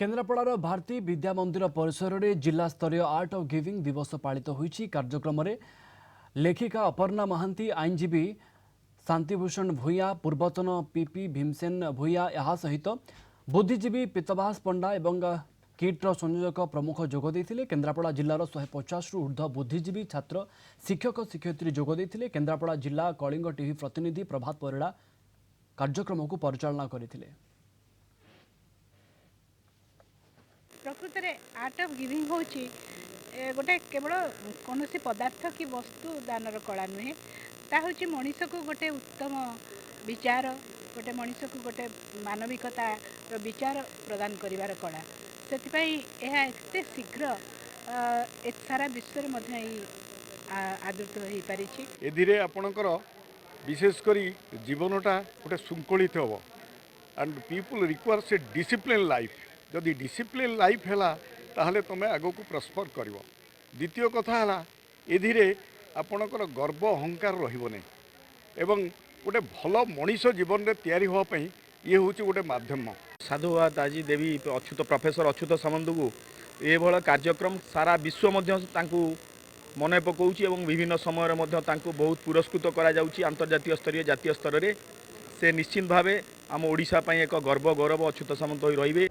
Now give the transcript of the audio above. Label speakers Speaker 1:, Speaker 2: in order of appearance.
Speaker 1: केन्द्रापड़ार भारती विद्या मंदिर परिसर में जिला स्तरीय आर्ट ऑफ गिविंग दिवस पालित होईछि। कार्यक्रम में लेखिका अपर्णा महांती, आईनजीवी शांतिभूषण भूया, पूर्वतन पीपी भीमसेन भूया या सहित बुद्धिजीवी पीतवास पंडा एवं किट्र संयोजक प्रमुख जोगदे। केन्द्रापड़ा जिलार 150 रु ऊर्ध्व बुद्धिजीवी छात्र शिक्षक शिक्षयित्री जोगदे। केन्द्रापड़ा जिला कलिंग टीवी प्रतिनिधि प्रभात परिड़ा कार्यक्रम को परिचालना करथिले।
Speaker 2: प्रकृत में आर्ट ऑफ गिविंग हूँ गोटे केवल कौन पदार्थ कि वस्तु दानर कला नुहे, ता हूँ मनीष को गोटे उत्तम विचार, गोटे मनीष को गोटे मानविकता विचार प्रदान करिवार कला। से एते शीघ्र सारा विश्व में आदृत हो पारी।
Speaker 3: एधिरे आपणकर विशेषकर जीवनटा गोटे शृंखलित हम and people requires a discipline life. जदि डिसिप्लिन लाइफ है ताहले तुम आग को प्रस्पर कर। द्वितीय कथा है एधिरे आपणकर गर्व अहंकार रही एवं गोटे भल मनीष जीवन में तैयारी होगापी ये हूँ गोटे माध्यम।
Speaker 4: साधुवाद आज देवी अच्युत प्रोफेसर अच्युत सामंत को ये कार्यक्रम सारा विश्व मन पकाउछ एवं विभिन्न समय बहुत पुरस्कृत करा जाउछि अंतर्जातीय स्तरीय जातीय स्तर में। से निश्चित भावे आम ओडिशा एक गर्व गौरव अच्युत सामंत रहिबे।